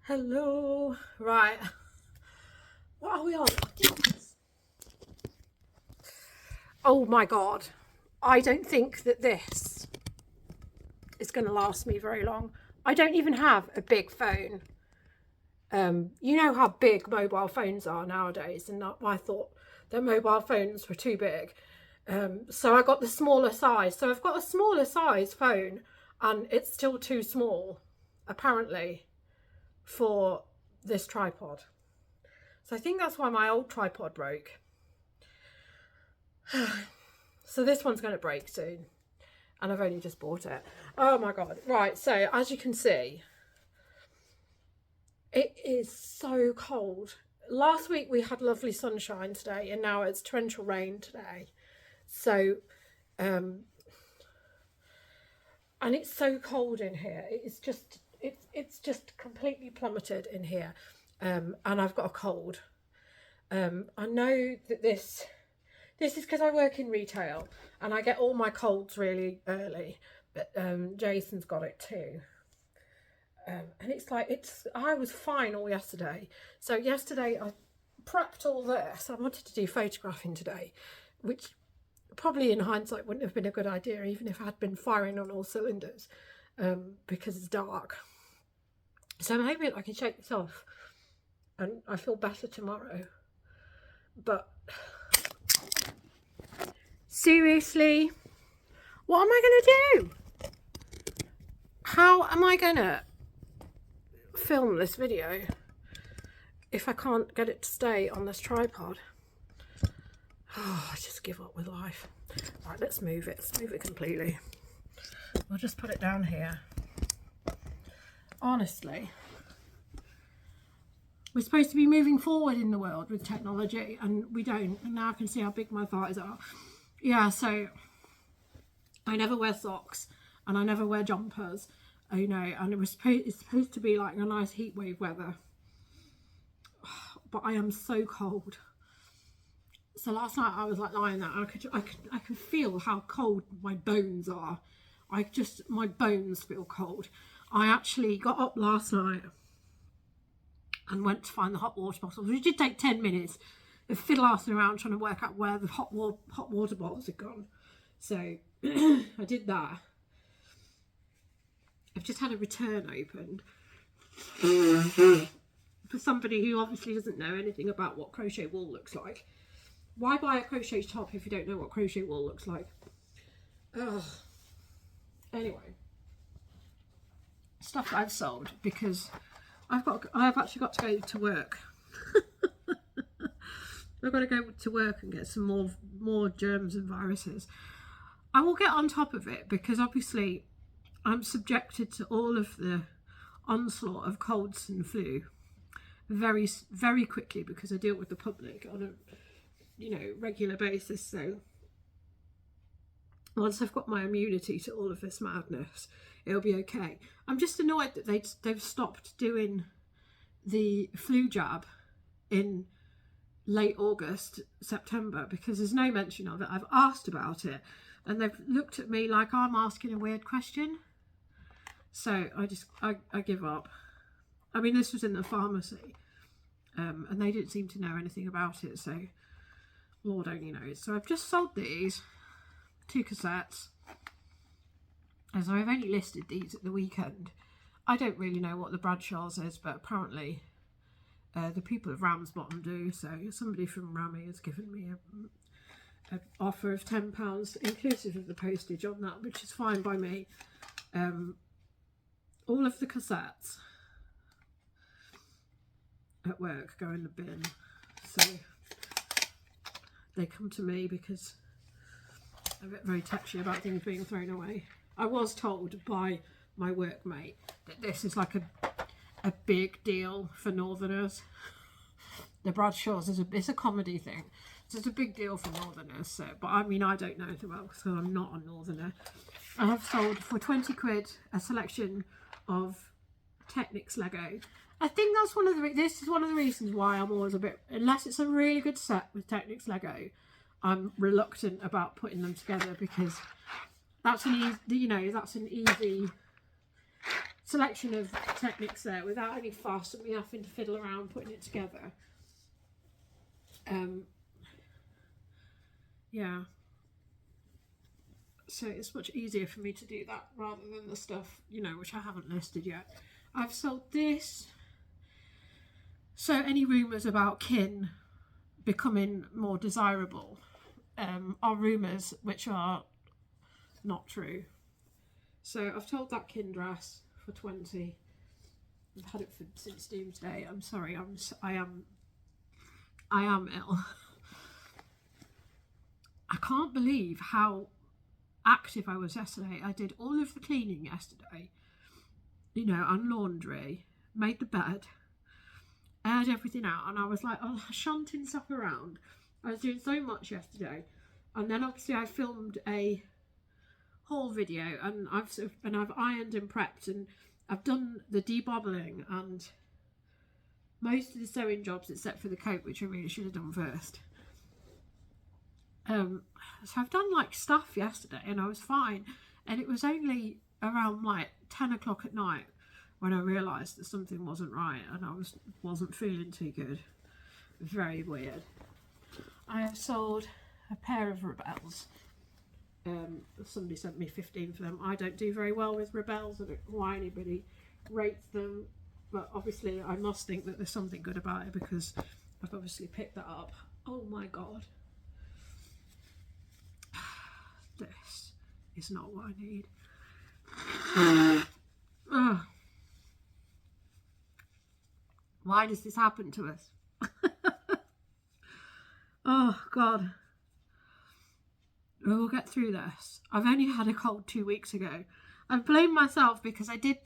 Hello. Right. What are we on? Oh my God. I don't think that this is going to last me very long. I don't even have a big phone. You know how big mobile phones are nowadays, and I thought that mobile phones were too big. So I got the smaller size. So I've got a smaller size phone, and it's still too small, apparently, for this tripod. So I think that's why my old tripod broke. So this one's going to break soon. And I've only just bought it. Oh my God. Right, so as you can see, it is so cold. Last week we had lovely sunshine today, and now it's torrential rain today. So, and it's so cold in here. It's just completely plummeted in here. And I've got a cold. I know that this is because I work in retail and I get all my colds really early, but Jason's got it too. And I was fine all yesterday. So yesterday I prepped all this. I wanted to do photographing today, which probably in hindsight wouldn't have been a good idea, even if I had been firing on all cylinders, because it's dark. So maybe I can shake this off and I feel better tomorrow. But seriously, what am I going to do? How am I going to film this video if I can't get it to stay on this tripod? Oh, I just give up with life. Right, let's move it. Let's move it completely. We'll just put it down here. Honestly, we're supposed to be moving forward in the world with technology, and we don't. And now I can see how big my thighs are. Yeah, so I never wear socks and I never wear jumpers, you know, and it's supposed to be like a nice heat wave weather. But I am so cold. So last night I was like lying there. I could feel how cold my bones are. My bones feel cold. I actually got up last night and went to find the hot water bottles, which did take 10 minutes of fiddle-arsing around trying to work out where the hot water bottles had gone. So I did that. I've just had a return opened for somebody who obviously doesn't know anything about what crochet wool looks like. Why buy a crochet top if you don't know what crochet wool looks like? Ugh. Anyway, stuff I've sold because I've actually got to go to work. I've got to go to work and get some more germs and viruses. I will get on top of it because obviously I'm subjected to all of the onslaught of colds and flu very, very quickly because I deal with the public on a regular basis. So once I've got my immunity to all of this madness, it'll be okay. I'm just annoyed that they've stopped doing the flu jab in late August, September, because there's no mention of it. I've asked about it and they've looked at me like I'm asking a weird question. So I give up. I mean, this was in the pharmacy, and they didn't seem to know anything about it, so Lord only knows. So I've just sold these 2 cassettes, as I've only listed these at the weekend. I don't really know what the Bradshaws is, but apparently the people of Ramsbottom do. So somebody from Rammy has given me an offer of £10 inclusive of the postage on that, which is fine by me. All of the cassettes at work go in the bin, so they come to me because I get very touchy about things being thrown away. I was told by my workmate that this is like a big deal for Northerners. The Bradshaws it's a comedy thing, so it's a big deal for Northerners. So, but I mean, I don't know anything about it because I'm not a Northerner. I have sold for 20 quid a selection of Technics Lego. I think that's this is one of the reasons why I'm always a bit, unless it's a really good set with Technics Lego, I'm reluctant about putting them together because that's an easy, it's selection of techniques there without any fuss and me having to fiddle around putting it together. Yeah. So it's much easier for me to do that rather than the stuff, you know, which I haven't listed yet. I've sold this. So any rumours about kin becoming more desirable are rumours which are not true. So I've told that kin dress for 20. I've had it since Doomsday. I'm sorry, I am ill. I can't believe how active I was yesterday. I did all of the cleaning yesterday, you know, and laundry, made the bed, aired everything out, and I was like, oh, shunting stuff around. I was doing so much yesterday, and then obviously I filmed a haul video, and I've ironed and prepped, and I've done the debobbling and most of the sewing jobs except for the coat, which I really should have done first. So I've done like stuff yesterday and I was fine, and it was only around like 10 o'clock at night when I realised that something wasn't right and I wasn't feeling too good. Very weird. I have sold a pair of Rebels. Somebody sent me 15 for them. I don't do very well with Rebels. I don't know why anybody rates them, but obviously I must think that there's something good about it because I've obviously picked that up. Oh my god. This is not what I need. Why does this happen to us? Oh god. We'll get through this. I've only had a cold 2 weeks ago. I blame myself because I did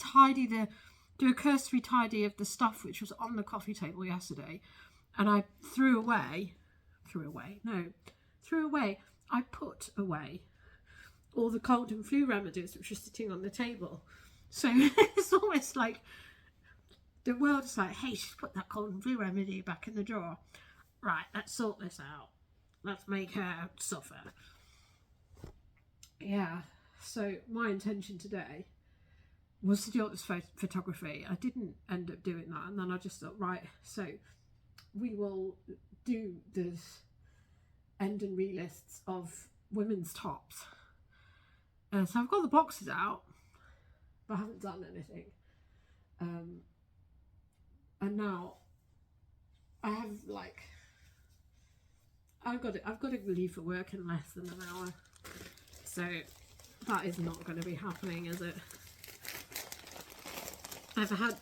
do a cursory tidy of the stuff which was on the coffee table yesterday, and I threw away. I put away all the cold and flu remedies which were sitting on the table. So it's almost like the world is like, hey, she's put that cold and flu remedy back in the drawer. Right, let's sort this out. Let's make her suffer. Yeah, so my intention today was to do all this photography. I didn't end up doing that, and then I just thought, right, so we will do this end and re-lists of women's tops. So I've got the boxes out, but I haven't done anything. And now I have like, I've got to leave for work in less than an hour. So that is not going to be happening, is it? I've had,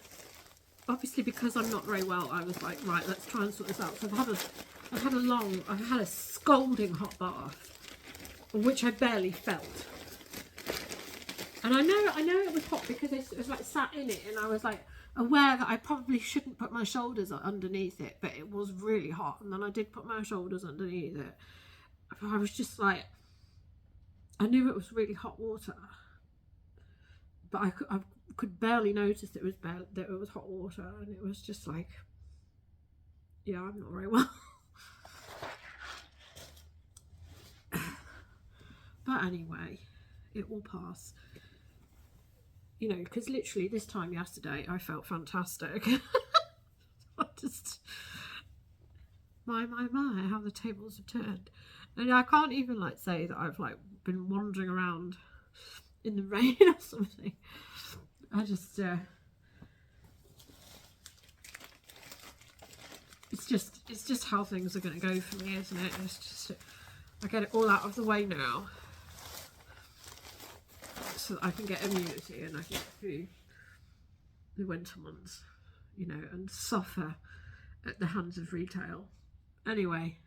obviously because I'm not very well, I was like, right, let's try and sort this out. So I've had a scalding hot bath, which I barely felt. And I know it was hot because it was like sat in it, and I was like aware that I probably shouldn't put my shoulders underneath it, but it was really hot. And then I did put my shoulders underneath it. I was just like, I knew it was really hot water, but I could barely notice that it was hot water, and it was just like, yeah, I'm not very well. But anyway, it will pass. You know, because literally this time yesterday I felt fantastic. I just, my, how the tables have turned. And I can't even like say that I've like been wandering around in the rain or something. I just, it's just how things are going to go for me, isn't it? It's just, I get it all out of the way now, so that I can get immunity and I can get through the winter months, you know, and suffer at the hands of retail. Anyway,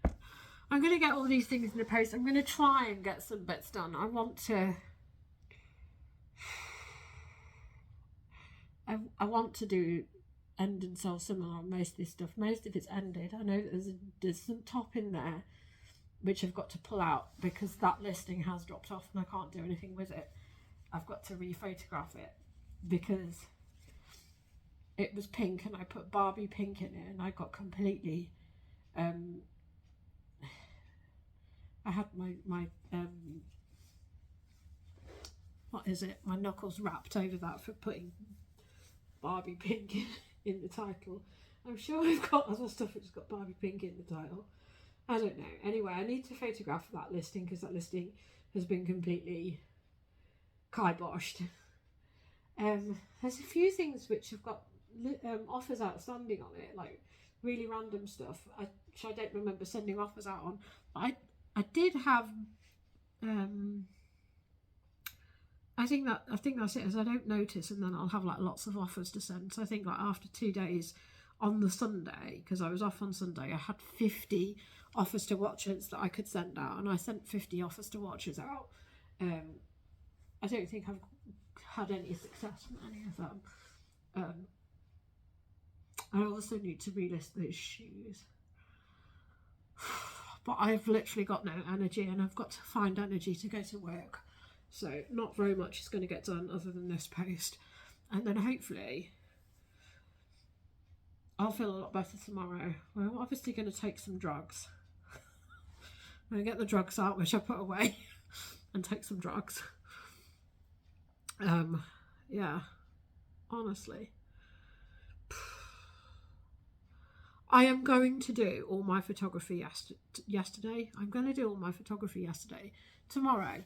I'm going to get all these things in the post. I'm going to try and get some bits done. I want to do end and sell similar on most of this stuff. Most of it's ended. I know that there's some top in there which I've got to pull out because that listing has dropped off and I can't do anything with it. I've got to re-photograph it because it was pink and I put Barbie pink in it and I got completely I had my what is it, my knuckles wrapped over that for putting Barbie pink in the title. I'm sure we've got other stuff which has got Barbie pink in the title. I don't know. Anyway, I need to photograph that listing because that listing has been completely kiboshed. There's a few things which have got offers outstanding on it, like really random stuff, which I don't remember sending offers out on. But I did have. I think that's it. As I don't notice, and then I'll have like lots of offers to send. So I think like after 2 days on the Sunday, because I was off on Sunday, I had 50 offers to watchers that I could send out, and I sent 50 offers to watchers out. I don't think I've had any success from any of them. I also need to relist those shoes. But I've literally got no energy, and I've got to find energy to go to work. So not very much is going to get done other than this post. And then hopefully I'll feel a lot better tomorrow. We're obviously going to take some drugs. I'm going to get the drugs out, which I put away, and take some drugs. Yeah, honestly. I am going to do all my photography yesterday. I'm going to do all my photography yesterday. Tomorrow,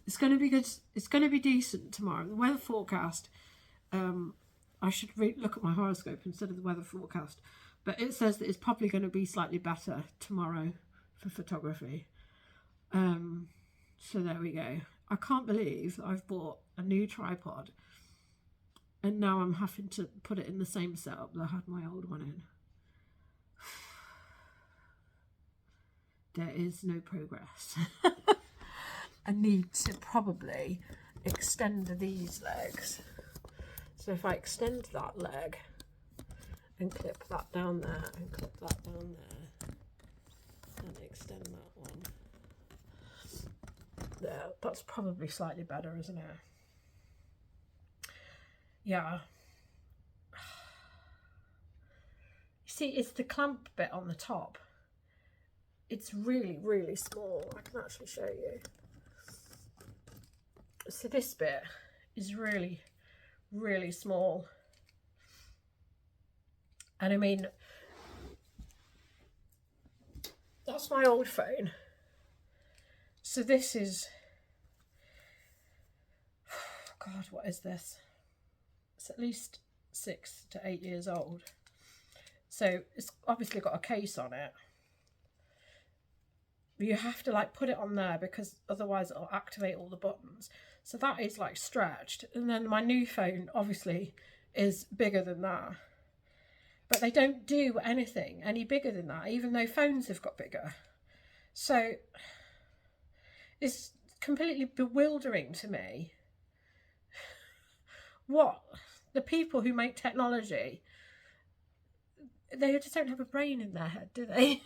it's going to be good. It's going to be decent tomorrow. The weather forecast, I should look at my horoscope instead of the weather forecast. But it says that it's probably going to be slightly better tomorrow for photography. So there we go. I can't believe I've bought a new tripod and now I'm having to put it in the same setup that I had my old one in. There is no progress. I need to probably extend these legs. So if I extend that leg and clip that down there and clip that down there and extend that one there, that's probably slightly better, isn't it? Yeah. You see, it's the clamp bit on the top. It's really, really small. I can actually show you. So this bit is really, really small. And I mean, that's my old phone. So this is, God, what is this? It's at least 6 to 8 years old. So it's obviously got a case on it. You have to like put it on there because otherwise it'll activate all the buttons. So that is like stretched. And then my new phone obviously is bigger than that. But they don't do anything any bigger than that, even though phones have got bigger. So it's completely bewildering to me what the people who make technology, they just don't have a brain in their head, do they?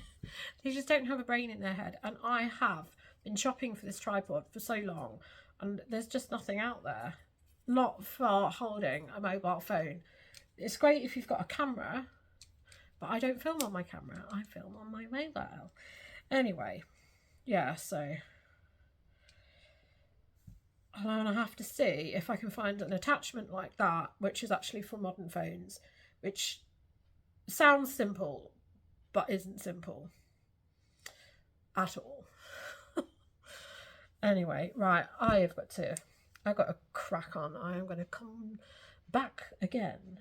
They just don't have a brain in their head. And I have been shopping for this tripod for so long, and there's just nothing out there. Not for holding a mobile phone. It's great if you've got a camera, but I don't film on my camera. I film on my mobile. Anyway, yeah, so I'm gonna have to see if I can find an attachment like that, which is actually for modern phones, which sounds simple, but isn't simple at all. Anyway, right, I've got a crack on. I am going to come back again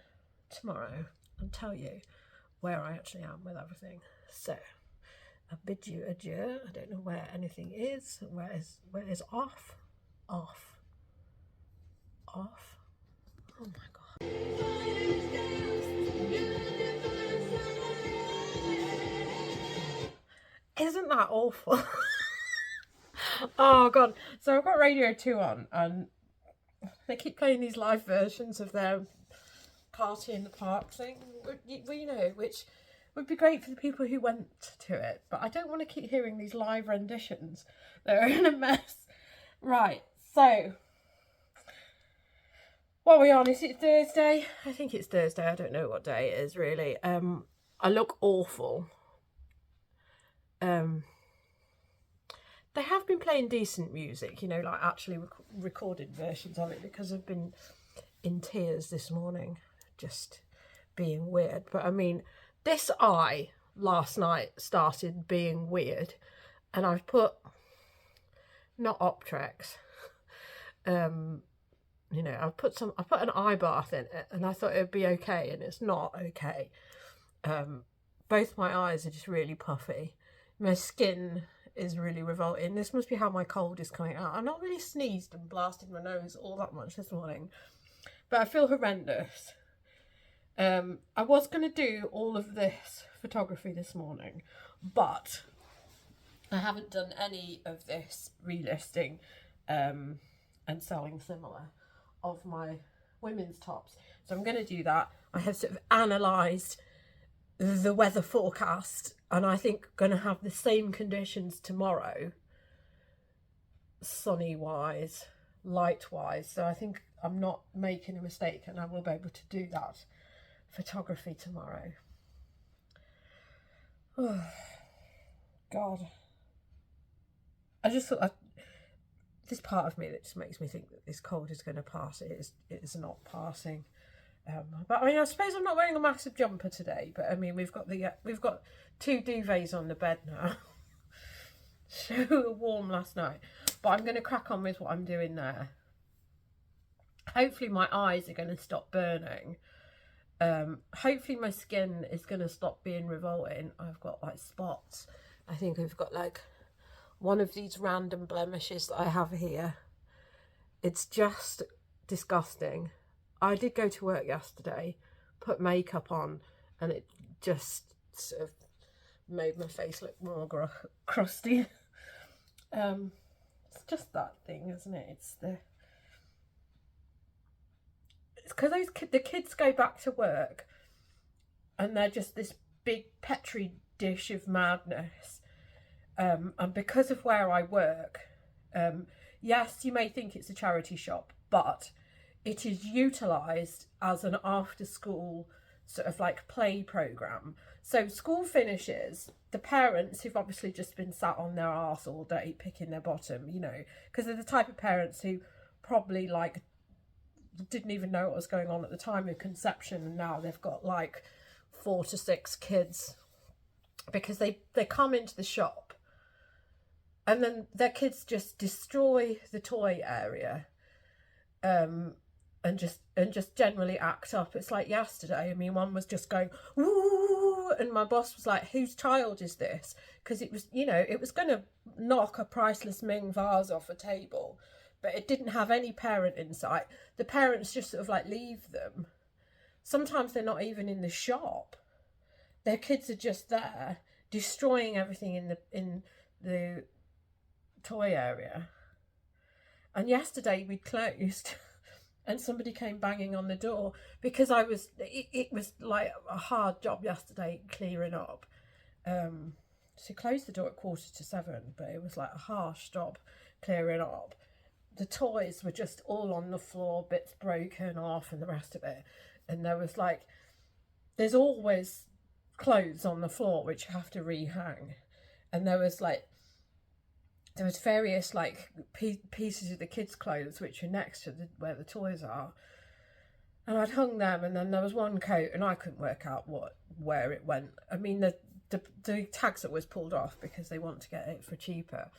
tomorrow and tell you where I actually am with everything. So I bid you adieu. I don't know where anything is. Where is off? Off. Oh my God. Isn't that awful? Oh God. So I've got Radio 2 on, and they keep playing these live versions of their Party in the Park thing, you know, which would be great for the people who went to it. But I don't want to keep hearing these live renditions. They're in a mess. Right, so what are we on? Is it Thursday? I think it's Thursday. I don't know what day it is really. I look awful. They have been playing decent music, you know, like actually recorded versions of it, because I've been in tears this morning just being weird. But I mean, this eye last night started being weird, and I've put, not Optrex, you know, I put an eye bath in it, and I thought it would be okay, and it's not okay. Both my eyes are just really puffy. My skin is really revolting. This must be how my cold is coming out. I'm not really sneezed and blasted my nose all that much this morning, but I feel horrendous. I was going to do all of this photography this morning, but I haven't done any of this relisting and selling similar of my women's tops. So I'm going to do that. I have sort of analysed the weather forecast, and I think going to have the same conditions tomorrow, sunny wise, light wise. So I think I'm not making a mistake, and I will be able to do that photography tomorrow. Oh God, I just thought this part of me that just makes me think that this cold is going to pass. It is not passing. But I mean, I suppose I'm not wearing a massive jumper today. But I mean, we've got 2 duvets on the bed now. So warm last night. But I'm going to crack on with what I'm doing there. Hopefully my eyes are going to stop burning. Hopefully my skin is going to stop being revolting. I've got like spots. I think I've got like one of these random blemishes that I have here. It's just disgusting. I did go to work yesterday, put makeup on, and it just sort of made my face look more crusty. It's just that thing, isn't it? It's because the kids go back to work, and they're just this big petri dish of madness. And because of where I work, yes, you may think it's a charity shop, but it is utilised as an after-school sort of like play programme. So school finishes, the parents who've obviously just been sat on their arse all day picking their bottom, you know, because they're the type of parents who probably like didn't even know what was going on at the time of conception, and now they've got like 4 to 6 kids, because they come into the shop and then their kids just destroy the toy area. And just generally act up. It's like yesterday, I mean, one was just going, woo, and my boss was like, whose child is this? Because it was, you know, it was going to knock a priceless Ming vase off a table, but it didn't have any parent in sight. The parents just sort of like leave them. Sometimes they're not even in the shop. Their kids are just there, destroying everything in the toy area. And yesterday we closed. And somebody came banging on the door, because it was like a hard job yesterday clearing up. She closed the door at 6:45, but it was like a harsh job clearing up. The toys were just all on the floor, bits broken off and the rest of it. And there's always clothes on the floor which you have to rehang. And there was various like pieces of the kids' clothes which are next to where the toys are, and I'd hung them, and then there was one coat and I couldn't work out where it went. I mean, the tags that was pulled off because they want to get it for cheaper,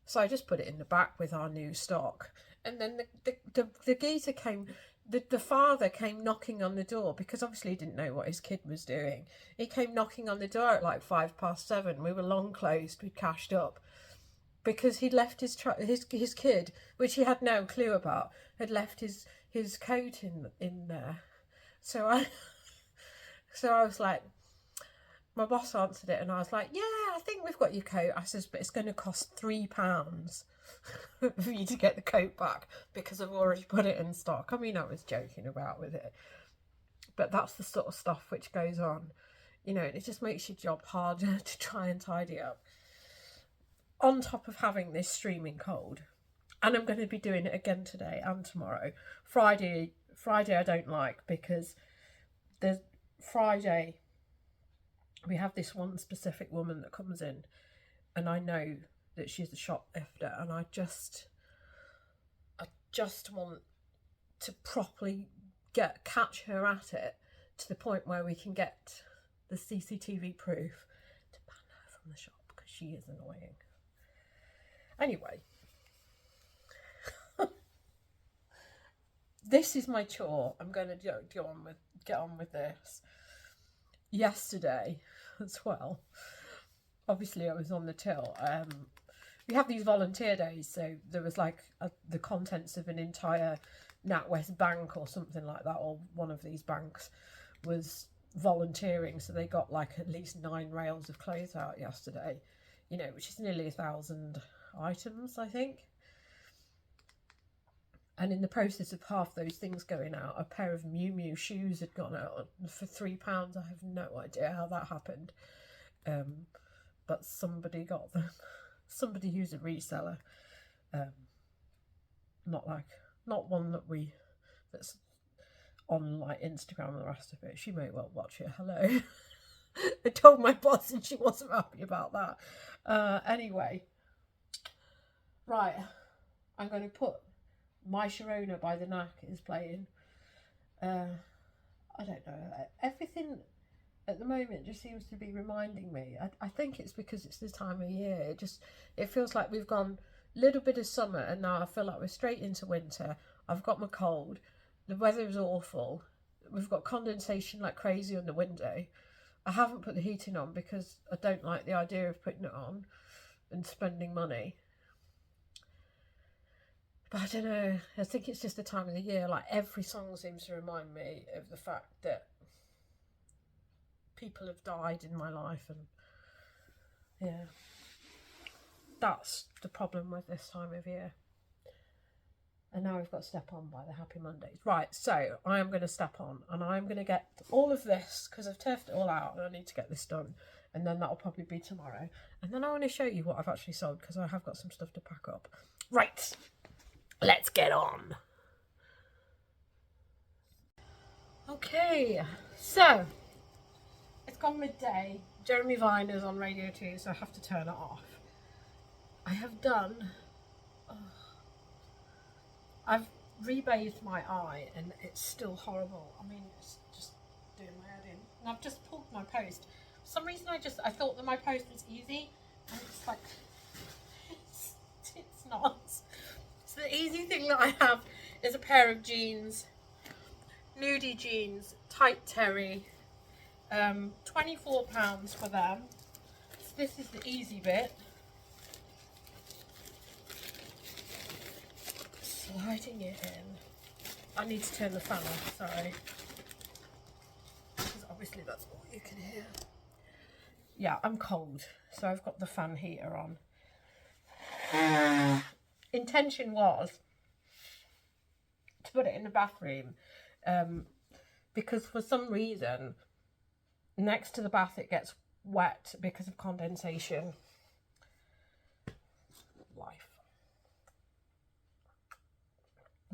so I just put it in the back with our new stock. And then the geezer came, the father came knocking on the door, because obviously he didn't know what his kid was doing. He came knocking on the door at like 7:05. We were long closed, we'd cashed up, because he'd left his kid, which he had no clue about, had left his coat in there. So I was like, my boss answered it, and I was like, yeah, I think we've got your coat. I says, but it's going to cost £3 for you to get the coat back, because I've already put it in stock. I mean, I was joking about with it, but that's the sort of stuff which goes on, you know, and it just makes your job harder to try and tidy up. On top of having this streaming cold, and I'm going to be doing it again today and tomorrow. Friday I don't like, because there's Friday we have this one specific woman that comes in, and I know that she's a shoplifter, and I just want to properly catch her at it to the point where we can get the CCTV proof to ban her from the shop, because she is annoying. Anyway, this is my chore. I'm going to get on with this. Yesterday as well, obviously I was on the till. We have these volunteer days, so there was like the contents of an entire NatWest bank or something like that, or one of these banks was volunteering, so they got like at least 9 rails of clothes out yesterday, you know, which is nearly 1,000 items, I think. And in the process of half those things going out, a pair of Miu Miu shoes had gone out for £3. I have no idea how that happened, but somebody got them. Somebody who's a reseller, not one that's on like Instagram and the rest of it. She may well watch it. Hello. I told my boss and she wasn't happy about that. Anyway, right, I'm going to put My Sharona by the Knack is playing. I don't know, everything at the moment just seems to be reminding me. I think it's because it's this time of year. It feels like we've gone a little bit of summer and now I feel like we're straight into winter. I've got my cold. The weather is awful. We've got condensation like crazy on the window. I haven't put the heating on because I don't like the idea of putting it on and spending money. But I don't know. I think it's just the time of the year. Like every song seems to remind me of the fact that people have died in my life, and yeah, that's the problem with this time of year. And now we've got Step On by the Happy Mondays. Right, so I am going to step on and I'm going to get all of this, because I've turfed it all out and I need to get this done, and then that'll probably be tomorrow. And then I want to show you what I've actually sold, because I have got some stuff to pack up. Right, let's get on. Okay, so it's gone midday. Jeremy Vine is on Radio 2, so I have to turn it off. I have done... I've rebathed my eye and it's still horrible. I mean, it's just doing my head in. And I've just pulled my post. For some reason I thought that my post was easy, and it's like, it's not. So the easy thing that I have is a pair of jeans, nudie jeans, tight terry, £24 for them. So this is the easy bit. Sliding it in. I need to turn the fan off, sorry. Because obviously that's all you can hear. Yeah, I'm cold, so I've got the fan heater on. Intention was to put it in the bathroom, because for some reason next to the bath it gets wet because of condensation. Life.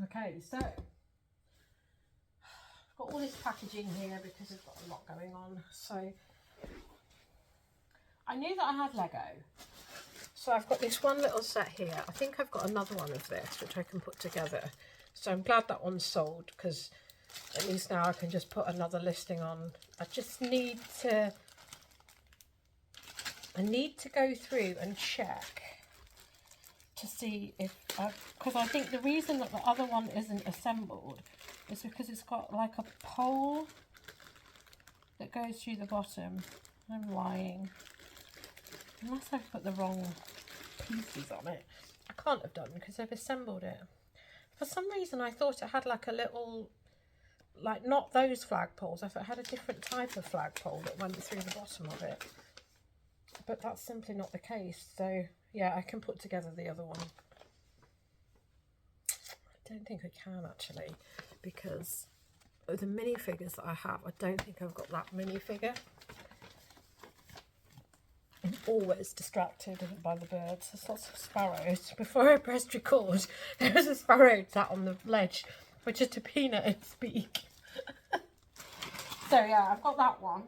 Okay, so I've got all this packaging here because I've got a lot going on. So I knew that I had Lego, so I've got this one little set here. I think I've got another one of this which I can put together, so I'm glad that one's sold, because at least now I can just put another listing on. I just need to go through and check to see if, because I think the reason that the other one isn't assembled is because it's got like a pole that goes through the bottom. I'm lying, unless I've put the wrong pieces on it. I can't have done, because I've assembled it. For some reason I thought it had like a little, like not those flagpoles, I thought it had a different type of flagpole that went through the bottom of it, but that's simply not the case. So yeah, I can put together the other one. I don't think I can actually, because of the minifigures that I have. I don't think I've got that minifigure. I'm always distracted by the birds. There's lots of sparrows. Before I pressed record, there was a sparrow sat on the ledge, which is to peanut and speak. So yeah, I've got that one.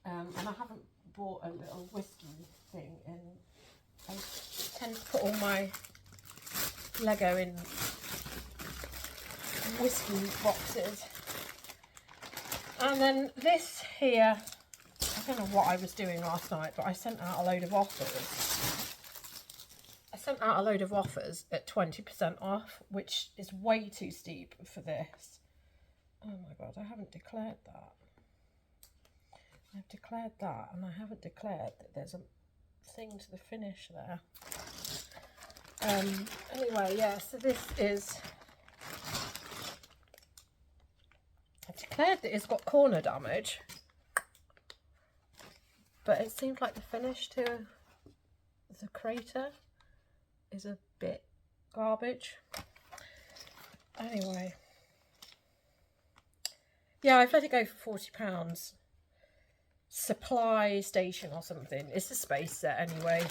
And I haven't bought a little whiskey thing, and I tend to put all my Lego in whiskey boxes. And then this here, I don't know what I was doing last night, but I sent out a load of offers. I sent out a load of offers at 20% off, which is way too steep for this. Oh my God, I haven't declared that. I've declared that, and I haven't declared that there's a thing to the finish there. Anyway, yeah, so this is... I declared that it's got corner damage, but it seems like the finish to the crater is a bit garbage. Anyway, yeah, I've let it go for £40. Supply station or something. It's a space set anyway.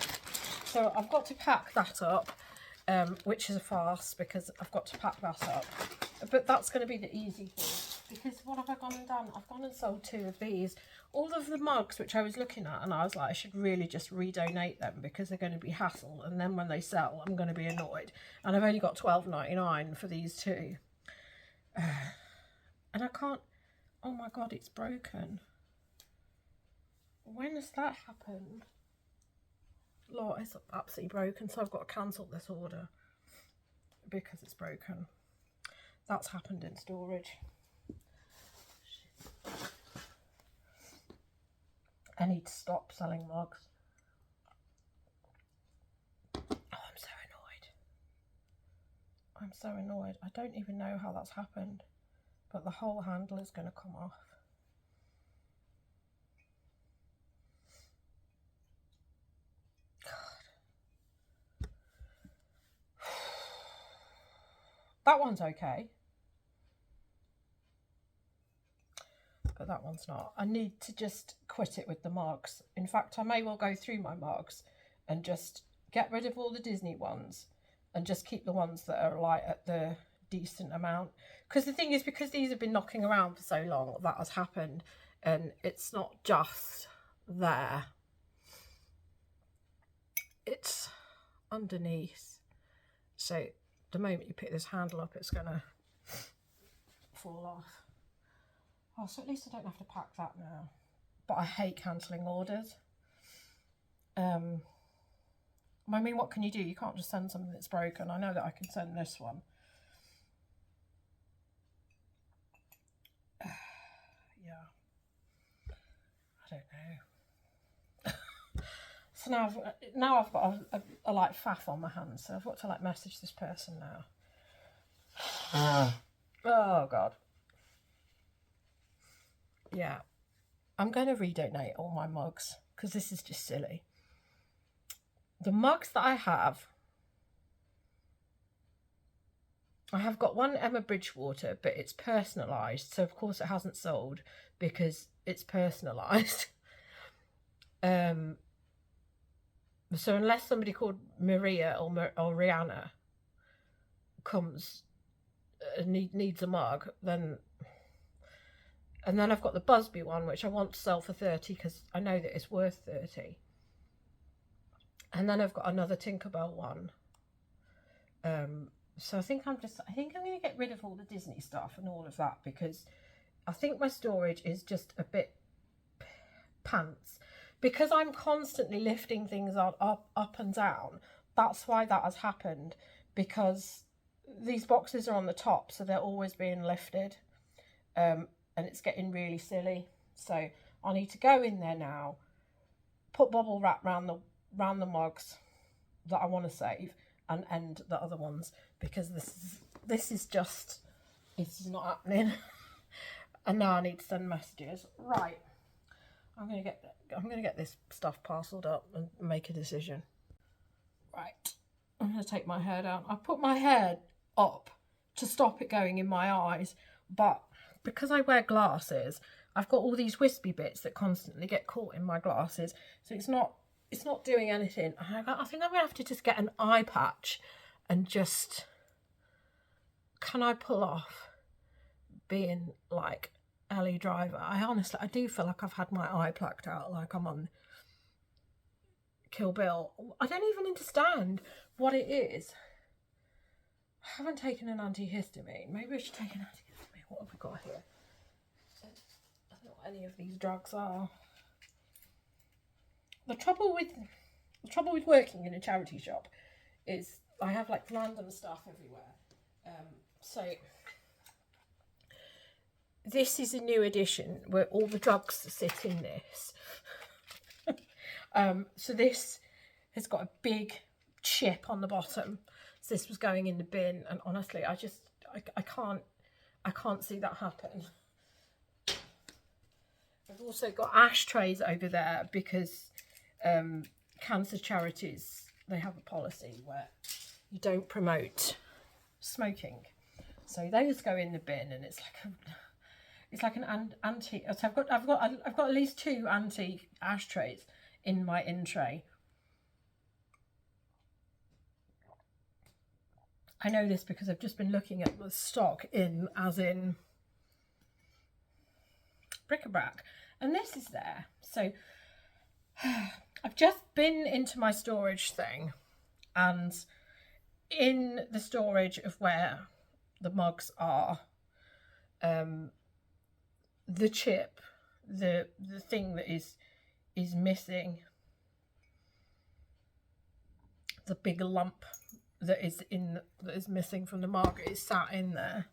So I've got to pack that up, which is a farce because I've got to pack that up. But that's going to be the easy thing, because what have I gone and done? I've gone and sold 2 of these. All of the mugs which I was looking at, and I was like, I should really just redonate them because they're going to be hassle, and then when they sell I'm going to be annoyed. And I've only got £12.99 for these 2. And I can't... Oh my God, it's broken. When has that happened? Lord, it's absolutely broken, so I've got to cancel this order because it's broken. That's happened in storage. I need to stop selling mugs. Oh, I'm so annoyed. I'm so annoyed. I don't even know how that's happened, but the whole handle is going to come off. That one's okay, but that one's not. I need to just quit it with the mugs. In fact, I may well go through my mugs and just get rid of all the Disney ones and just keep the ones that are like at the decent amount. Because the thing is, because these have been knocking around for so long, that has happened, and it's not just there. It's underneath. So the moment you pick this handle up, it's going to fall off. Oh, so at least I don't have to pack that now. But I hate cancelling orders. I mean, what can you do? You can't just send something that's broken. I know that I can send this one. Yeah. I don't know. So now I've got a like faff on my hands, so I've got to like message this person now. Oh God. Yeah, I'm going to redonate all my mugs because this is just silly. The mugs that I have got one Emma Bridgewater, but it's personalised, so of course it hasn't sold because it's personalised. So unless somebody called Maria or Rihanna comes and needs a mug, then... And then I've got the Busby one, which I want to sell for 30 because I know that it's worth 30. And then I've got another Tinkerbell one. So I think I'm going to get rid of all the Disney stuff and all of that because I think my storage is just a bit pants. Because I'm constantly lifting things up and down, that's why that has happened. Because these boxes are on the top, so they're always being lifted. And it's getting really silly. So I need to go in there now, put bubble wrap round the mugs that I want to save, and end the other ones because this is not happening. And now I need to send messages. Right, I'm gonna get this stuff parcelled up and make a decision. Right, I'm gonna take my hair down. I put my hair up to stop it going in my eyes, but because I wear glasses, I've got all these wispy bits that constantly get caught in my glasses, so it's not doing anything. I think I'm gonna have to just get an eye patch and just... Can I pull off being like Ellie Driver? I do feel like I've had my eye plucked out, like I'm on Kill Bill. I don't even understand what it is. I haven't taken an antihistamine. Maybe I should take an antihistamine. What have we got here? I don't know what any of these drugs are. The trouble with working in a charity shop is I have like random stuff everywhere. So this is a new edition where all the drugs sit in this. So this has got a big chip on the bottom. So this was going in the bin, and honestly, I can't see that happen. I've also got ashtrays over there because cancer charities, they have a policy where you don't promote smoking. So those go in the bin, and it's like an anti. So I've got at least 2 anti ashtrays in my in tray. I know this because I've just been looking at the stock in bric-a-brac, and this is there. So I've just been into my storage thing, and in the storage of where the mugs are, the chip, the thing that is missing, the big lump that is missing from the mug is sat in there.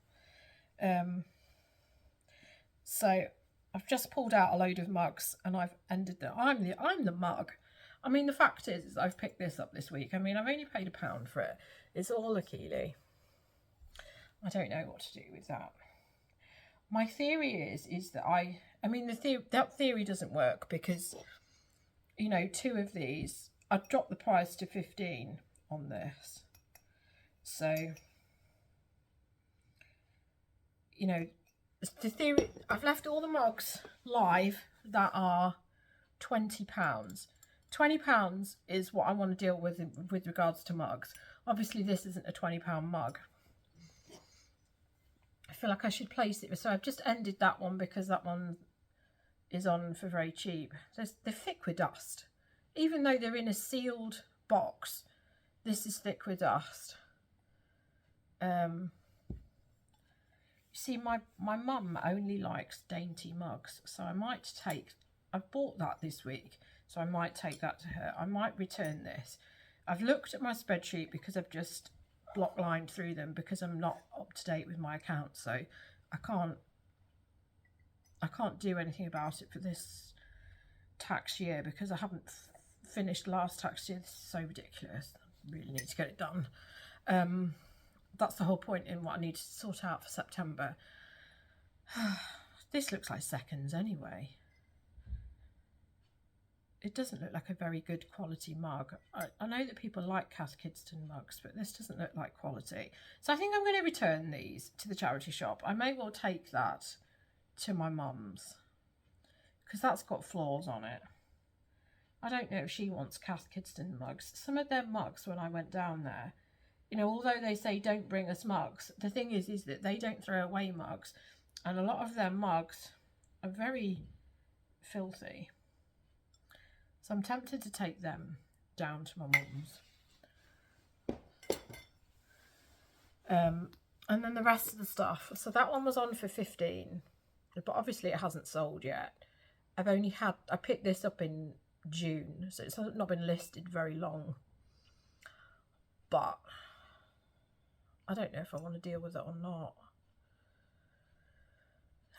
So I've just pulled out a load of mugs, and I've ended that I'm the mug. I mean, the fact is I've picked this up this week. I mean, I've only paid £1 for it. It's all a kilo. I don't know what to do with that. My theory is that that theory doesn't work because, you know, 2 of these, I'd drop the price to 15 on this. So, you know, the theory, I've left all the mugs live that are £20. £20 is what I want to deal with regards to mugs. Obviously, this isn't a £20 mug. I feel like I should place it. So I've just ended that one because that one is on for very cheap. They're thick with dust. Even though they're in a sealed box, this is thick with dust. You see, my mum only likes dainty mugs, so I've bought that this week, so I might take that to her. I might return this. I've looked at my spreadsheet because I've just block lined through them because I'm not up to date with my account, so I can't do anything about it for this tax year because I haven't finished last tax year. This is so ridiculous. I really need to get it done. That's the whole point in what I need to sort out for September. This looks like seconds anyway. It doesn't look like a very good quality mug. I know that people like Cath Kidston mugs, but this doesn't look like quality. So I think I'm going to return these to the charity shop. I may well take that to my mum's because that's got flaws on it. I don't know if she wants Cath Kidston mugs. Some of their mugs when I went down there, you know, although they say don't bring us mugs, the thing is that they don't throw away mugs, and a lot of their mugs are very filthy. So I'm tempted to take them down to my mum's. And then the rest of the stuff. So that one was on for 15, but obviously it hasn't sold yet. I picked this up in June, so it's not been listed very long. But I don't know if I want to deal with it or not.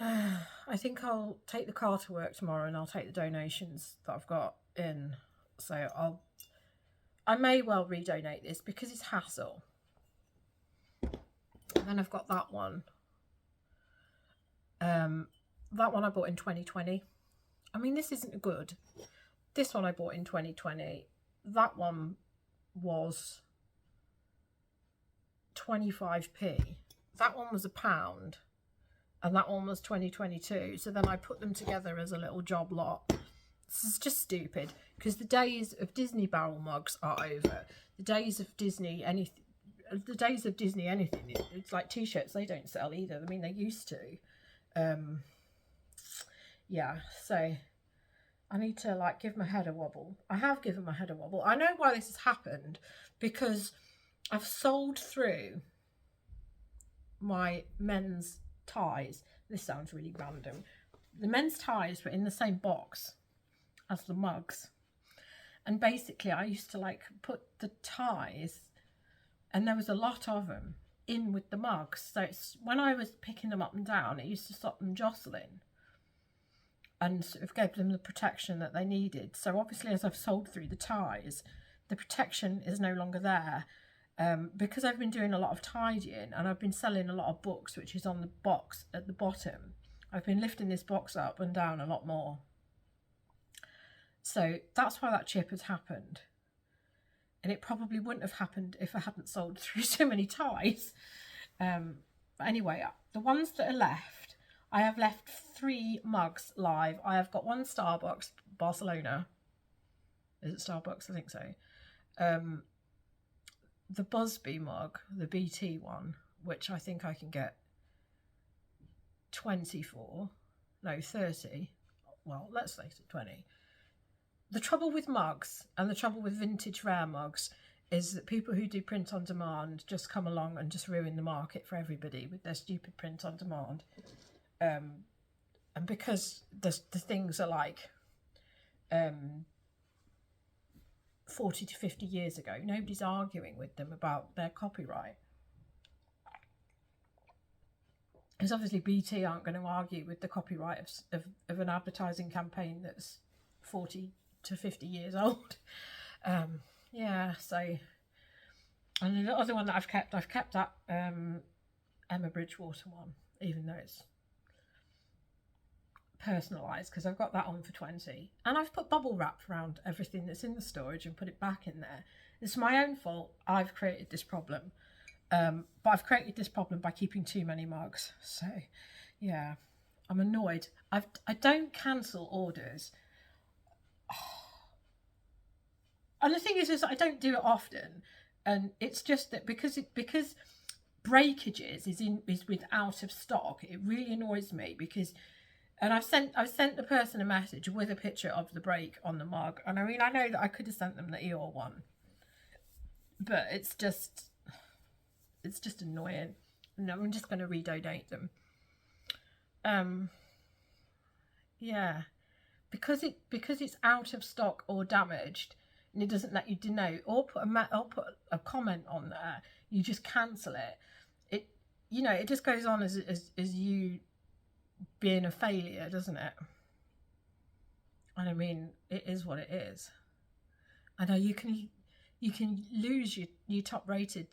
I think I'll take the car to work tomorrow and I'll take the donations that I've got in. So I may well redonate this because it's hassle. And then I've got that one. That one I bought in 2020. I mean, this isn't good. This one I bought in 2020. That one was 25p. That one was £1. And that one was 2022. So then I put them together as a little job lot. This is just stupid because the days of Disney barrel mugs are over. The days of Disney anything, it's like t-shirts, they don't sell either. I mean, they used to. Yeah, so I need to like give my head a wobble. I have given my head a wobble. I know why this has happened because I've sold through my men's ties. This sounds really random. The men's ties were in the same box as the mugs. And basically I used to like put the ties, and there was a lot of them, in with the mugs. So it's, when I was picking them up and down, it used to stop them jostling and sort of gave them the protection that they needed. So obviously as I've sold through the ties, the protection is no longer there. Because I've been doing a lot of tidying and I've been selling a lot of books, which is on the box at the bottom, I've been lifting this box up and down a lot more. So that's why that chip has happened. And it probably wouldn't have happened if I hadn't sold through so many ties. But anyway, the ones that are left, I have left 3 mugs live. I have got one Starbucks, Barcelona. Is it Starbucks? I think so. The Busby mug, the BT one, which I think I can get 20 for. No, 30. Well, let's say 20. The trouble with mugs and the trouble with vintage rare mugs is that people who do print on demand just come along and just ruin the market for everybody with their stupid print on demand. And because the things are like 40 to 50 years ago, nobody's arguing with them about their copyright. Because obviously BT aren't going to argue with the copyright of an advertising campaign that's 40 to 50 years old. Yeah, so, and the other one that I've kept that Emma Bridgewater one, even though it's personalised, because I've got that on for 20, and I've put bubble wrap around everything that's in the storage and put it back in there. It's my own fault. I've created this problem, but I've created this problem by keeping too many mugs. So yeah, I'm annoyed. I don't cancel orders, and the thing is I don't do it often, and it's just that because breakages is with out of stock, it really annoys me. Because, and I've sent the person a message with a picture of the break on the mug, and I mean, I know that I could have sent them the Eeyore one, but it's just annoying. No, I'm just going to redonate them. Yeah, because it's out of stock or damaged, and it doesn't let you denote or put a comment on there, you just cancel it. It just goes on as you being a failure, doesn't it? And I mean, it is what it is. I know you can lose your top rated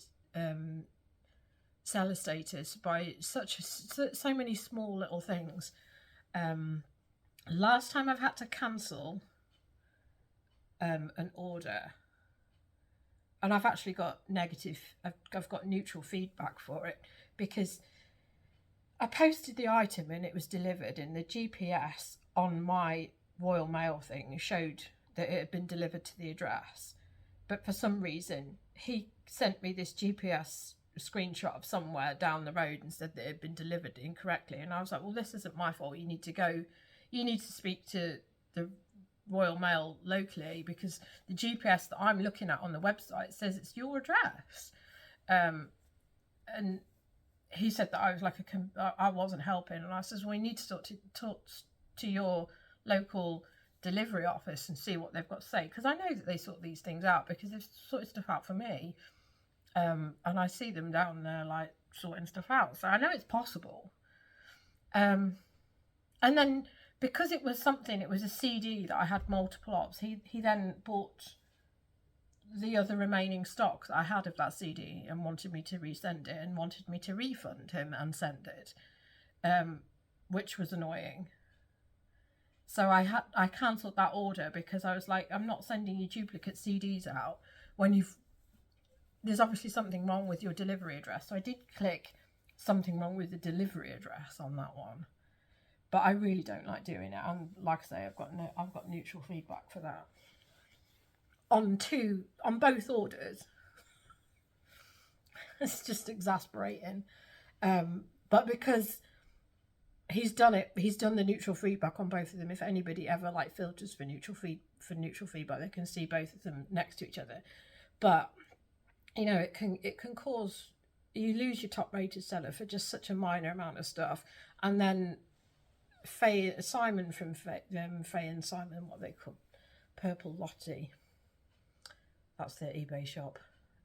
seller status by so many small little things. Last time I've had to cancel an order, and I've actually got I've got neutral feedback for it, because I posted the item and it was delivered, and the GPS on my Royal Mail thing showed that it had been delivered to the address, but for some reason he sent me this GPS screenshot of somewhere down the road and said that it had been delivered incorrectly. And I was like, well, this isn't my fault. You need to speak to the Royal Mail locally, because the GPS that I'm looking at on the website says it's your address. And he said that I was like I wasn't helping, and I says, well, you need to talk to your local delivery office and see what they've got to say, because I know that they sort these things out, because they've sorted stuff out for me, and I see them down there like sorting stuff out, so I know it's possible. And then, because it was a CD that I had multiple of, he then bought the other remaining stock that I had of that CD and wanted me to resend it and wanted me to refund him and send it, which was annoying. So I cancelled that order, because I was like, I'm not sending you duplicate CDs out when there's obviously something wrong with your delivery address. So I did click something wrong with the delivery address on that one, but I really don't like doing it. And like I say, I've got neutral feedback for that on both orders. It's just exasperating. But because he's done the neutral feedback on both of them. If anybody ever like filters for neutral feedback, they can see both of them next to each other. But it can cause you lose your top rated seller for just such a minor amount of stuff. And then Simon from Faye and Simon, what they call Purple Lottie, that's their eBay shop,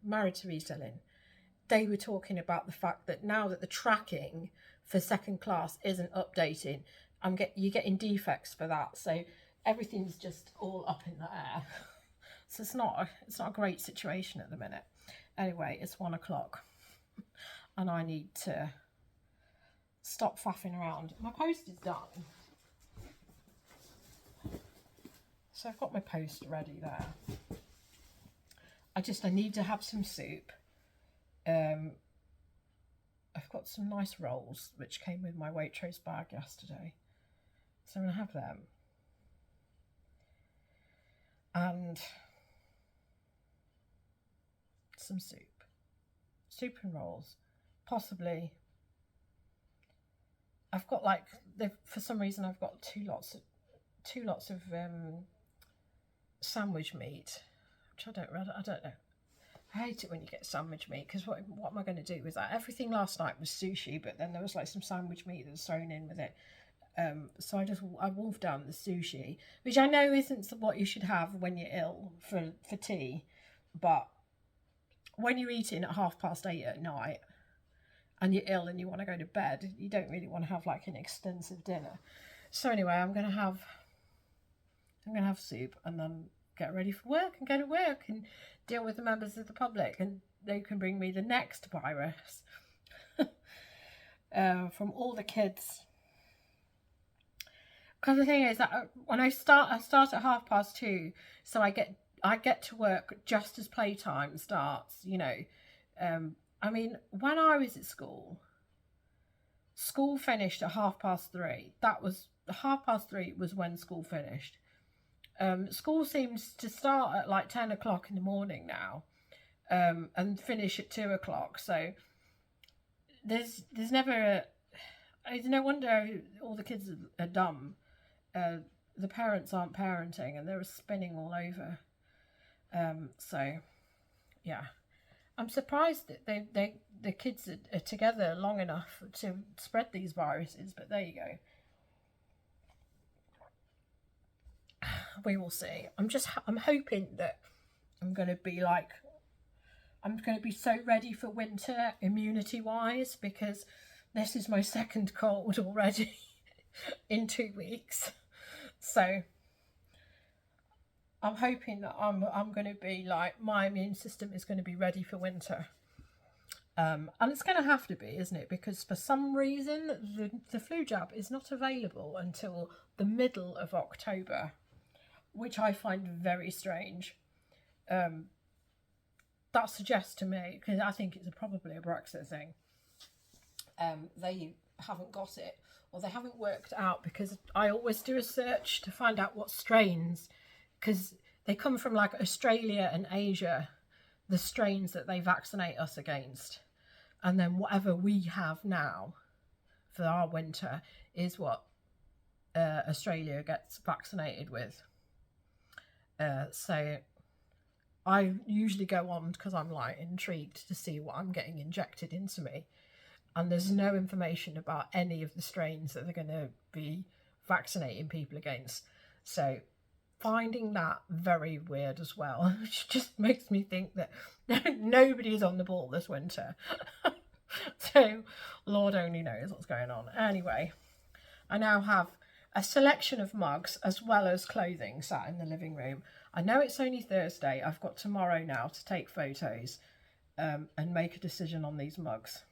Married to Reselling, they were talking about the fact that now that the tracking for second class isn't updating, you're getting defects for that. So everything's just all up in the air. So it's not a great situation at the minute. Anyway, it's 1 o'clock and I need to stop faffing around. My post is done. So I've got my post ready there. I need to have some soup. I've got some nice rolls which came with my Waitrose bag yesterday. So I'm going to have them. And some soup. Soup and rolls. Possibly. I've got for some reason I've got two lots of sandwich meat, which I don't know. I hate it when you get sandwich meat, because what am I going to do with that? Everything last night was sushi, but then there was like some sandwich meat that was thrown in with it. So I wolfed down the sushi, which I know isn't what you should have when you're ill for tea, but when you're eating at 8:30 at night and you're ill and you want to go to bed, you don't really want to have like an extensive dinner. So anyway, I'm gonna have soup and then get ready for work and go to work and deal with the members of the public, and they can bring me the next virus from all the kids. Because the thing is that when I start at 2:30, so I get to work just as playtime starts. You know, I mean, when I was at school finished at 3:30. That was 3:30 was when school finished. School seems to start at like 10 o'clock in the morning now, and finish at 2 o'clock. So there's never it's no wonder all the kids are dumb. The parents aren't parenting and they're spinning all over. So yeah, I'm surprised that the kids are together long enough to spread these viruses, but there you go. We will see. I'm hoping that I'm going to be so ready for winter immunity wise, because this is my second cold already in 2 weeks. So I'm hoping that I'm going to be like, my immune system is going to be ready for winter. And it's going to have to be, isn't it? Because for some reason the flu jab is not available until the middle of October, which I find very strange. That suggests to me, because I think it's probably a Brexit thing, they haven't got it, or they haven't worked out, because I always do a search to find out what strains, because they come from like Australia and Asia, the strains that they vaccinate us against, and then whatever we have now for our winter is what Australia gets vaccinated with. So I usually go on because I'm like intrigued to see what I'm getting injected into me, and there's no information about any of the strains that they're going to be vaccinating people against. So finding that very weird as well, which just makes me think that nobody is on the ball this winter. So Lord only knows what's going on. Anyway, I now have a selection of mugs as well as clothing sat in the living room. I know it's only Thursday. I've got tomorrow now to take photos and make a decision on these mugs,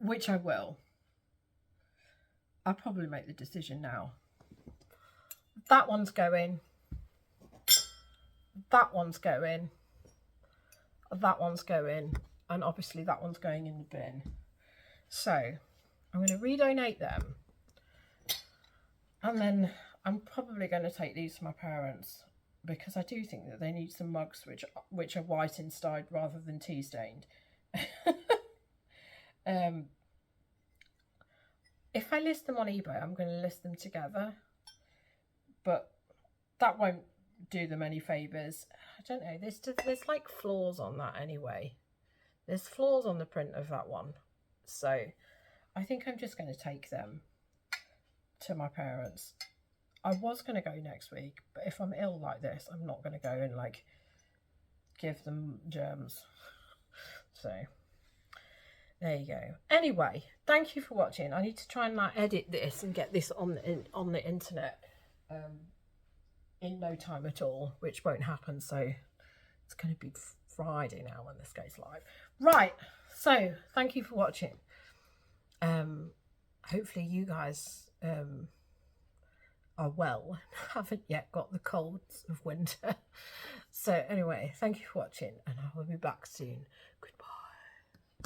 which I will. I'll probably make the decision now. That one's going. That one's going. That one's going. And obviously that one's going in the bin. So I'm going to redonate them. And then I'm probably going to take these to my parents, because I do think that they need some mugs which are white inside rather than tea stained. If I list them on eBay, I'm going to list them together, but that won't do them any favours. I don't know, there's like flaws on that anyway. There's flaws on the print of that one. So I think I'm just going to take them to my parents. I was going to go next week, but if I'm ill like this, I'm not going to go and like give them germs. So there you go. Anyway, thank you for watching. I need to try and like edit this and get this on the internet in no time at all, which won't happen. So it's going to be Friday now when this goes live. Right. So thank you for watching. Hopefully you guys are well, haven't yet got the colds of winter. So anyway, thank you for watching, and I will be back soon